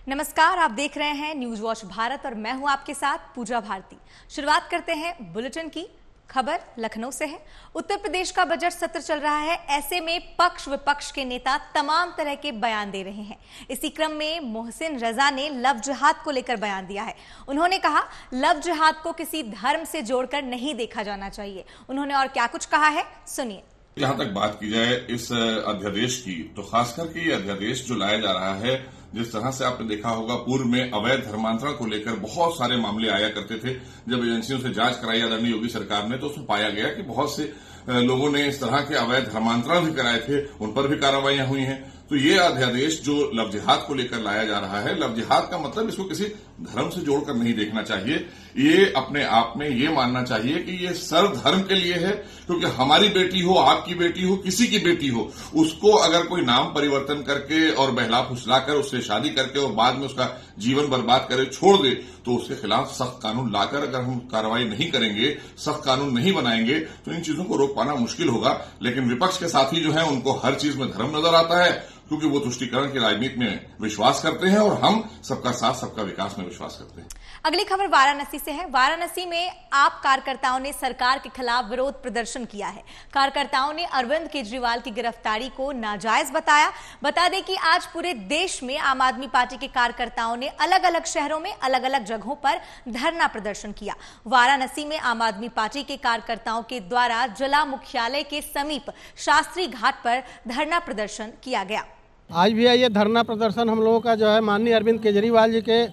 नमस्कार, आप देख रहे हैं न्यूज वॉच भारत और मैं हूं आपके साथ पूजा भारती। शुरुआत करते हैं बुलेटिन की। खबर लखनऊ से है। उत्तर प्रदेश का बजट सत्र चल रहा है। ऐसे में पक्ष विपक्ष के नेता तमाम तरह के बयान दे रहे हैं। इसी क्रम में मोहसिन रजा ने लव जिहाद को लेकर बयान दिया है। उन्होंने कहा, लव जिहाद को किसी धर्म से जोड़कर नहीं देखा जाना चाहिए। उन्होंने और क्या कुछ कहा है, सुनिए। जहां तक बात की जाए इस अध्यादेश की, तो खासकर के ये अध्यादेश जो लाया जा रहा है, जिस तरह से आपने देखा होगा पूर्व में अवैध धर्मांतरण को लेकर बहुत सारे मामले आया करते थे। जब एजेंसियों से जांच कराई आदरणीय योगी सरकार ने, तो उसमें पाया गया कि बहुत से लोगों ने इस तरह के अवैध धर्मांतरण भी कराए थे, उन पर भी कार्रवाइयां हुई हैं। तो ये अध्यादेश जो लव जिहाद को लेकर लाया जा रहा है, लव जिहाद का मतलब इसको किसी धर्म से जोड़कर नहीं देखना चाहिए। ये अपने आप में ये मानना चाहिए कि ये सर्वधर्म के लिए है, क्योंकि हमारी बेटी हो, आपकी बेटी हो, किसी की बेटी हो, उसको अगर कोई नाम परिवर्तन करके और बहला फुसलाकर उससे शादी करके और बाद में उसका जीवन बर्बाद करे, छोड़ दे, तो उसके खिलाफ सख्त कानून लाकर अगर हम कार्रवाई नहीं करेंगे, सख्त कानून नहीं बनाएंगे, तो इन चीजों को रोक पाना मुश्किल होगा। लेकिन विपक्ष के साथी जो है, उनको हर चीज में धर्म नजर आता है, क्योंकि वो तुष्टीकरण की राजनीति में विश्वास करते हैं और हम सबका साथ सबका विकास में विश्वास करते हैं। अगली खबर वाराणसी से है। वाराणसी में आप कार्यकर्ताओं ने सरकार के खिलाफ विरोध प्रदर्शन किया है। कार्यकर्ताओं ने अरविंद केजरीवाल की गिरफ्तारी को नाजायज बताया। बता दें कि आज पूरे देश में आम आदमी पार्टी के कार्यकर्ताओं ने अलग अलग शहरों में अलग अलग जगहों पर धरना प्रदर्शन किया। वाराणसी में आम आदमी पार्टी के कार्यकर्ताओं के द्वारा जिला मुख्यालय के समीप शास्त्री घाट पर धरना प्रदर्शन किया गया। आज भी ये धरना प्रदर्शन हम लोगों का जो है माननीय अरविंद केजरीवाल जी के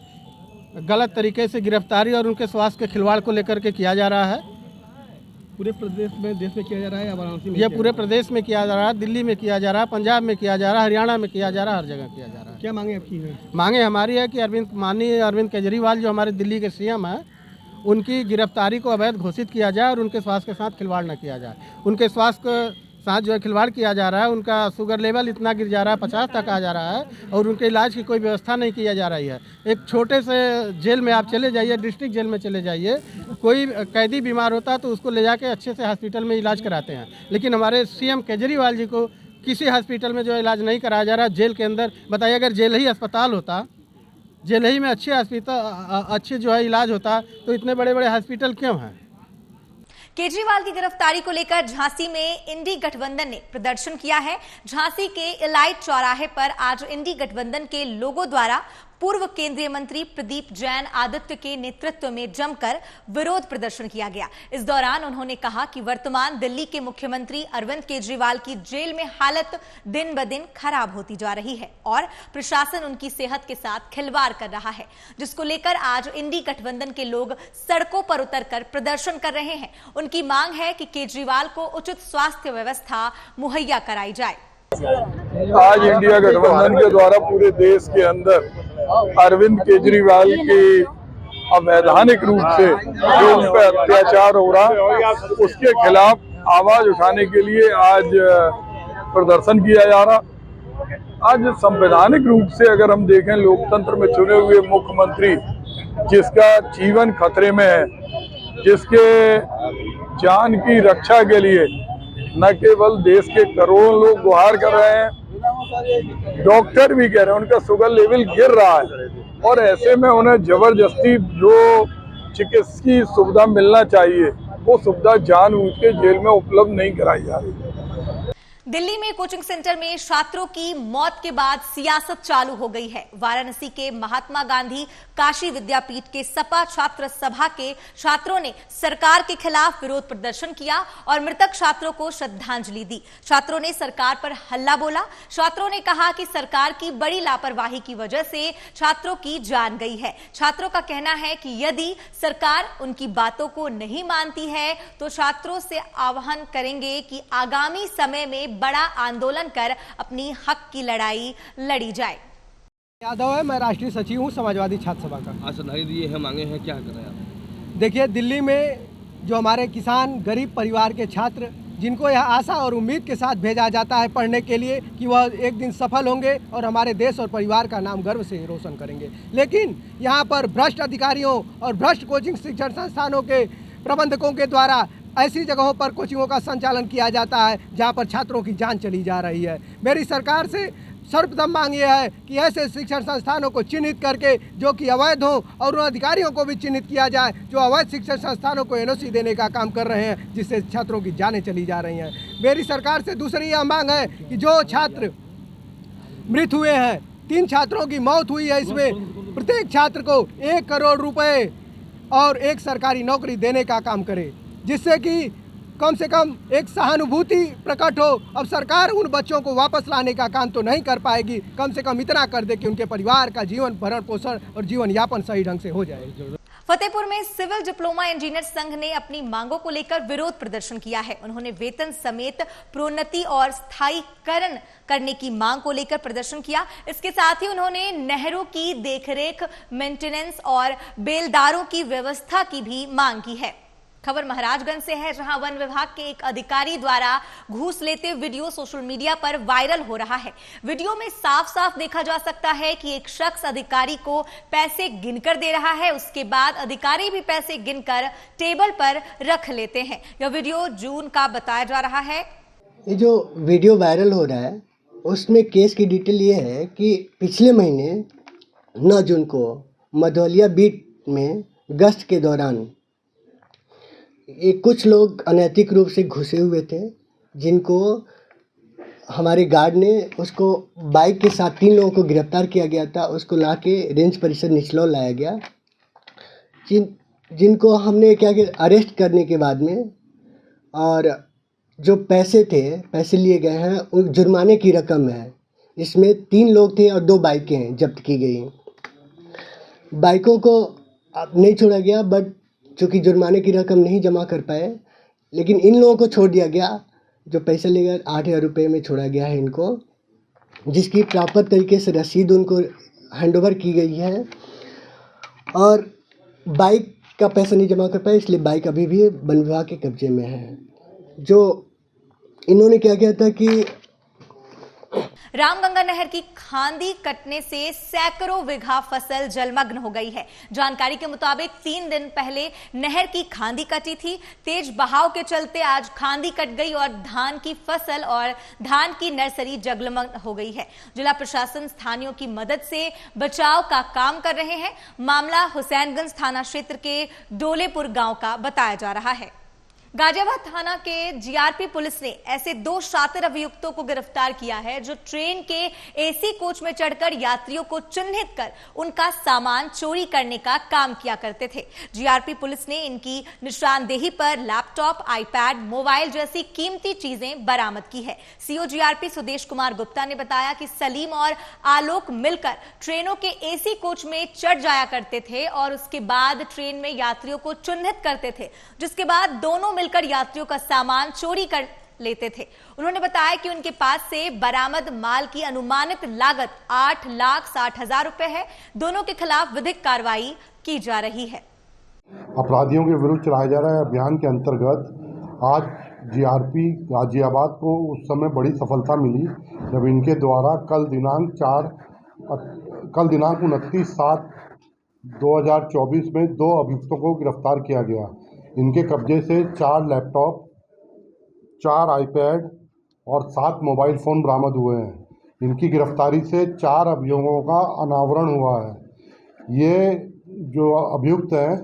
गलत तरीके से गिरफ्तारी और उनके स्वास्थ्य के खिलवाड़ को लेकर के किया जा रहा है। पूरे प्रदेश में, देश में किया जा रहा है या वाराणसी में? ये पूरे प्रदेश में किया जा रहा है, दिल्ली में किया जा रहा है, पंजाब में किया जा रहा है, हरियाणा में किया जा रहा है, हर जगह किया जा रहा है। क्या मांगे आपकी हैं? मांगे हमारी है कि माननीय अरविंद केजरीवाल जो हमारे दिल्ली के सीएम हैं, उनकी गिरफ्तारी को अवैध घोषित किया जाए और उनके स्वास्थ्य के साथ खिलवाड़ न किया जाए। उनके स्वास्थ्य के साथ जो है खिलवाड़ किया जा रहा है, उनका शुगर लेवल इतना गिर जा रहा है, 50 तक आ जा रहा है, और उनके इलाज की कोई व्यवस्था नहीं किया जा रही है। एक छोटे से जेल में आप चले जाइए, डिस्ट्रिक्ट जेल में चले जाइए, कोई कैदी बीमार होता है तो उसको ले जाके अच्छे से हॉस्पिटल में इलाज कराते हैं, लेकिन हमारे सीएम केजरीवाल जी को किसी हॉस्पिटल में जो इलाज नहीं कराया जा रहा। जेल के अंदर बताइए, अगर जेल ही अस्पताल होता, जेल ही में अच्छे जो है इलाज होता, तो इतने बड़े बड़े हॉस्पिटल क्यों हैं? केजरीवाल की गिरफ्तारी को लेकर झांसी में इंडी गठबंधन ने प्रदर्शन किया है। झांसी के इलाइट चौराहे पर आज इंडी गठबंधन के लोगों द्वारा पूर्व केंद्रीय मंत्री प्रदीप जैन आदित्य के नेतृत्व में जमकर विरोध प्रदर्शन किया गया। इस दौरान उन्होंने कहा कि वर्तमान दिल्ली के मुख्यमंत्री अरविंद केजरीवाल की जेल में हालत दिन ब दिन खराब होती जा रही है और प्रशासन उनकी सेहत के साथ खिलवाड़ कर रहा है, जिसको लेकर आज इंडी गठबंधन के लोग सड़कों पर उतरकर प्रदर्शन कर रहे हैं। उनकी मांग है कि केजरीवाल को उचित स्वास्थ्य व्यवस्था मुहैया कराई जाए। आज इंडिया गठबंधन के द्वारा पूरे देश के अंदर अरविंद केजरीवाल की अवैधानिक रूप से जो उन पर अत्याचार हो रहा, उसके खिलाफ आवाज उठाने के लिए आज प्रदर्शन किया जा रहा। आज संवैधानिक रूप से अगर हम देखें, लोकतंत्र में चुने हुए मुख्यमंत्री जिसका जीवन खतरे में है, जिसके जान की रक्षा के लिए न केवल देश के करोड़ों लोग गुहार कर रहे हैं, डॉक्टर भी कह रहे हैं उनका शुगर लेवल गिर रहा है, और ऐसे में उन्हें जबरदस्ती जो चिकित्सीय सुविधा मिलना चाहिए, वो सुविधा जानबूझ के जेल में उपलब्ध नहीं कराई जा रही। दिल्ली में कोचिंग सेंटर में छात्रों की मौत के बाद सियासत चालू हो गई है। वाराणसी के महात्मा गांधी काशी विद्यापीठ के सपा छात्र सभा के छात्रों ने सरकार के खिलाफ विरोध प्रदर्शन किया और मृतक छात्रों को श्रद्धांजलि दी। छात्रों ने सरकार पर हल्ला बोला। छात्रों ने कहा कि सरकार की बड़ी लापरवाही की वजह से छात्रों की जान गई है। छात्रों का कहना है कि यदि सरकार उनकी बातों को नहीं मानती है तो छात्रों से आह्वान करेंगे कि आगामी समय में बड़ा आंदोलन कर अपनी हक की लड़ाई लड़ी जाए। यादव है, मैं राष्ट्रीय सचिव हूँ समाजवादी छात्र सभा का। आज श्रद्धांजलि दिए हैं, मांगे हैं, क्या कर रहे हैं आप? देखिए, दिल्ली में जो हमारे किसान गरीब परिवार के छात्र, जिनको यह आशा और उम्मीद के साथ भेजा जाता है पढ़ने के लिए कि वह एक दिन सफल होंगे और हमारे देश और परिवार का नाम गर्व से रोशन करेंगे, लेकिन यहाँ पर भ्रष्ट अधिकारियों और भ्रष्ट कोचिंग शिक्षण संस्थानों के प्रबंधकों के द्वारा ऐसी जगहों पर कोचिंगों का संचालन किया जाता है जहां पर छात्रों की जान चली जा रही है। मेरी सरकार से सर्वप्रथम मांग यह है कि ऐसे शिक्षण संस्थानों को चिन्हित करके जो कि अवैध हो और उन अधिकारियों को भी चिन्हित किया जाए जो अवैध शिक्षण संस्थानों को एनओसी देने का काम कर रहे हैं, जिससे छात्रों की जानें चली जा रही हैं। मेरी सरकार से दूसरी यह मांग है कि जो छात्र मृत हुए हैं, 3 छात्रों की मौत हुई है, इसमें प्रत्येक छात्र को 1 करोड़ रुपए और एक सरकारी नौकरी देने का काम करे, जिससे कि कम से कम एक सहानुभूति प्रकट हो। अब सरकार उन बच्चों को वापस लाने का काम तो नहीं कर पाएगी, कम से कम इतना कर दे कि उनके परिवार का जीवन भरण पोषण और जीवन यापन सही ढंग से हो जाए। फतेहपुर में सिविल डिप्लोमा इंजीनियर संघ ने अपनी मांगों को लेकर विरोध प्रदर्शन किया है। उन्होंने वेतन समेत प्रोन्नति और स्थायीकरण करने की मांग को लेकर प्रदर्शन किया। इसके साथ ही उन्होंने नहरों की देखरेख, मेंटेनेंस और बेलदारों की व्यवस्था की भी मांग की है। खबर महाराजगंज से है, जहां वन विभाग के एक अधिकारी द्वारा घूस लेते वीडियो सोशल मीडिया पर वायरल हो रहा है। वीडियो में साफ साफ देखा जा सकता है कि एक शख्स अधिकारी को पैसे गिनकर दे रहा है, उसके बाद अधिकारी भी पैसे गिनकर टेबल पर रख लेते हैं। यह वीडियो जून का बताया जा रहा है। ये जो वीडियो वायरल हो रहा है उसमें केस की डिटेल ये है कि पिछले महीने 9 जून को मधौलिया बीट में गश्त के दौरान कुछ लोग अनैतिक रूप से घुसे हुए थे, जिनको हमारे गार्ड ने उसको बाइक के साथ 3 लोगों को गिरफ्तार किया गया था। उसको ला के रेंज परिसर निचलौल लाया गया, जिनको हमने क्या किया, अरेस्ट करने के बाद में, और जो पैसे लिए गए हैं उन जुर्माने की रकम है, इसमें 3 लोग थे और 2 बाइकें जब्त की गई। बाइकों को नहीं छोड़ा गया, बट चूँकि जुर्माने की रकम नहीं जमा कर पाए, लेकिन इन लोगों को छोड़ दिया गया। जो पैसा लेकर 8,000 रुपये में छोड़ा गया है इनको, जिसकी प्रॉपर तरीके से रसीद उनको हैंडओवर की गई है, और बाइक का पैसा नहीं जमा कर पाए, इसलिए बाइक अभी भी वन विभाग के कब्जे में है। जो इन्होंने क्या किया था कि रामगंगा नहर की खांदी कटने से सैकड़ों बीघा फसल जलमग्न हो गई है। जानकारी के मुताबिक 3 दिन पहले नहर की खांदी कटी थी। तेज बहाव के चलते आज खांदी कट गई और धान की फसल और धान की नर्सरी जलमग्न हो गई है। जिला प्रशासन स्थानीयों की मदद से बचाव का काम कर रहे हैं। मामला हुसैनगंज थाना क्षेत्र के डोलेपुर गांव का बताया जा रहा है। गाजियाबाद थाना के जीआरपी पुलिस ने ऐसे 2 शातिर अभियुक्तों को गिरफ्तार किया है जो ट्रेन के एसी कोच में चढ़कर यात्रियों को चिन्हित कर उनका सामान चोरी करने का काम किया करते थे। जीआरपी पुलिस ने इनकी निशानदेही पर लैपटॉप, आईपैड, मोबाइल जैसी कीमती चीजें बरामद की है। सीओ जीआरपी सुदेश कुमार गुप्ता ने बताया कि सलीम और आलोक मिलकर ट्रेनों के एसी कोच में चढ़ जाया करते थे और उसके बाद ट्रेन में यात्रियों को चिन्हित करते थे, जिसके बाद दोनों मिलकर यात्रियों का सामान चोरी कर लेते थे। उन्होंने बताया कि उनके पास से बरामद माल की अनुमानित लागत 8,60,000 रुपए है। दोनों के खिलाफ विधिक कार्रवाई की जा रही है। अपराधियों के विरुद्ध चलाए जा रहे अभियान के अंतर्गत आज जीआरपी गाजियाबाद को उस समय बड़ी सफलता मिली जब इनके द्वारा कल दिनांक 29/7/2024 में 2 अभियुक्तों को गिरफ्तार किया गया। इनके कब्जे से 4 लैपटॉप, 4 आईपैड और 7 मोबाइल फ़ोन बरामद हुए हैं। इनकी गिरफ्तारी से 4 अभियोगों का अनावरण हुआ है। ये जो अभियुक्त हैं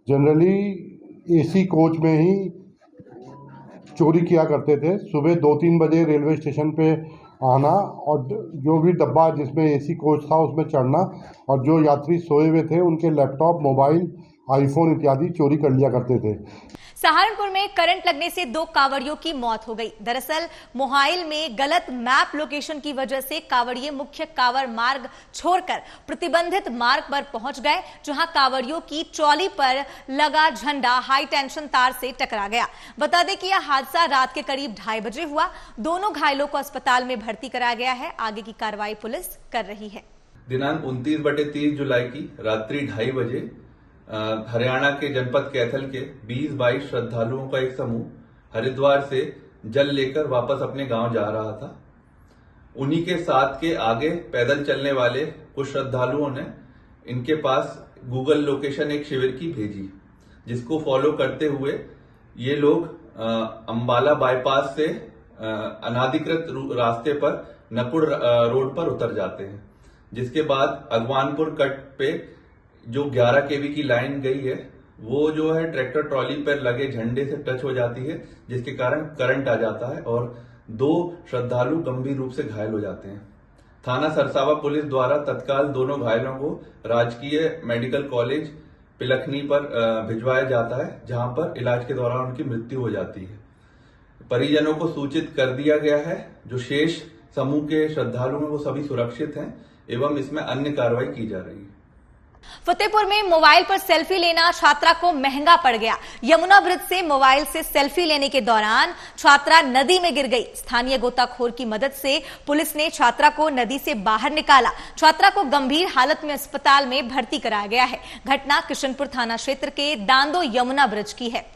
जनरली एसी कोच में ही चोरी किया करते थे। सुबह 2-3 बजे रेलवे स्टेशन पे आना और जो भी डब्बा जिसमें एसी कोच था उसमें चढ़ना और जो यात्री सोए हुए थे उनके लैपटॉप, मोबाइल, आईफोन इत्यादि चोरी कर लिया करते थे। सहारनपुर में करंट लगने से 2 कांवड़ियों की मौत हो गई। दरअसल मोहाइल में गलत मैप लोकेशन की वजह से कांवड़िये मुख्य कांवड़ मार्ग छोड़कर प्रतिबंधित मार्ग पर पहुंच गए, जहां कांवड़ियों की ट्रॉली पर लगा झंडा हाई टेंशन तार से टकरा गया। बता दें कि यह हादसा रात के करीब 2:30 बजे हुआ। दोनों घायलों को अस्पताल में भर्ती कराया गया है। आगे की कार्रवाई पुलिस कर रही है। दिनांक 29/30 जुलाई की रात्रि 2:30 बजे हरियाणा के जनपद कैथल के 20-22 श्रद्धालुओं का एक समूह हरिद्वार से जल लेकर वापस अपने गांव जा रहा था। उन्हीं के साथ के आगे पैदल चलने वाले कुछ श्रद्धालुओं ने इनके पास गूगल लोकेशन एक शिविर की भेजी, जिसको फॉलो करते हुए ये लोग अंबाला बाईपास से अनाधिकृत रास्ते पर नकुड़ रोड पर उतर जाते हैं, जिसके बाद अगवानपुर कट पे जो 11 केवी की लाइन गई है वो जो है ट्रैक्टर ट्रॉली पर लगे झंडे से टच हो जाती है, जिसके कारण करंट आ जाता है और 2 श्रद्धालु गंभीर रूप से घायल हो जाते हैं। थाना सरसावा पुलिस द्वारा तत्काल दोनों घायलों को राजकीय मेडिकल कॉलेज पिलखनी पर भिजवाया जाता है, जहां पर इलाज के दौरान उनकी मृत्यु हो जाती है। परिजनों को सूचित कर दिया गया है। जो शेष समूह के श्रद्धालु हैं वो सभी सुरक्षित हैं एवं इसमें अन्य कार्रवाई की जा रही है। फतेहपुर में मोबाइल पर सेल्फी लेना छात्रा को महंगा पड़ गया। यमुना ब्रिज से मोबाइल से सेल्फी लेने के दौरान छात्रा नदी में गिर गई। स्थानीय गोताखोर की मदद से पुलिस ने छात्रा को नदी से बाहर निकाला। छात्रा को गंभीर हालत में अस्पताल में भर्ती कराया गया है। घटना किशनपुर थाना क्षेत्र के दांदो यमुना ब्रिज की है।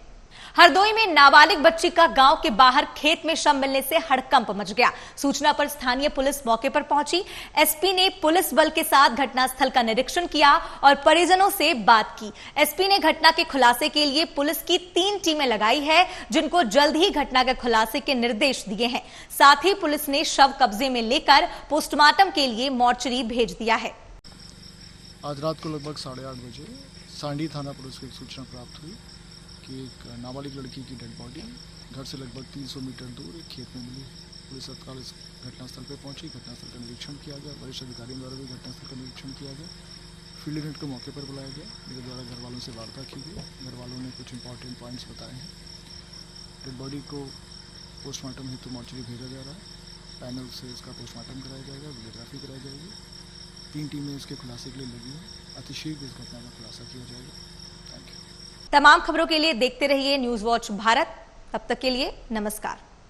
हरदोई में नाबालिग बच्ची का गांव के बाहर खेत में शव मिलने से हड़कंप मच गया। सूचना पर स्थानीय पुलिस मौके पर पहुंची। एसपी ने पुलिस बल के साथ घटनास्थल का निरीक्षण किया और परिजनों से बात की। एसपी ने घटना के खुलासे के लिए पुलिस की 3 टीमें लगाई है, जिनको जल्द ही घटना के खुलासे के निर्देश दिए हैं। साथ ही पुलिस ने शव कब्जे में लेकर पोस्टमार्टम के लिए मोर्चरी भेज दिया है। आज रात को लगभग 8:30 बजे सांडी थाना पुलिस को एक सूचना प्राप्त हुई कि एक नाबालिग लड़की की डेड बॉडी घर से लगभग 300 मीटर दूर एक खेत में मिली। पुलिस तत्काल इस घटनास्थल पर पहुंची। घटनास्थल का निरीक्षण किया गया। वरिष्ठ अधिकारियों द्वारा भी घटनास्थल का निरीक्षण किया गया। फील्ड यूनिट को मौके पर बुलाया गया। मेरे द्वारा घर वालों से वार्ता की गई। घर वालों ने कुछ इंपॉर्टेंट पॉइंट्स बताए हैं। डेड बॉडी को पोस्टमार्टम हेतु मोर्चरी भेजा जा रहा है। पैनल से इसका पोस्टमार्टम कराया जाएगा, वीडियोग्राफी कराई जाएगी। 3 टीमें इसके खुलासे के लिए लगी हैं। अतिशीघ्र इस घटना का खुलासा किया जाएगा। Thank you. तमाम खबरों के लिए देखते रहिए न्यूज वॉच भारत। तब तक के लिए नमस्कार।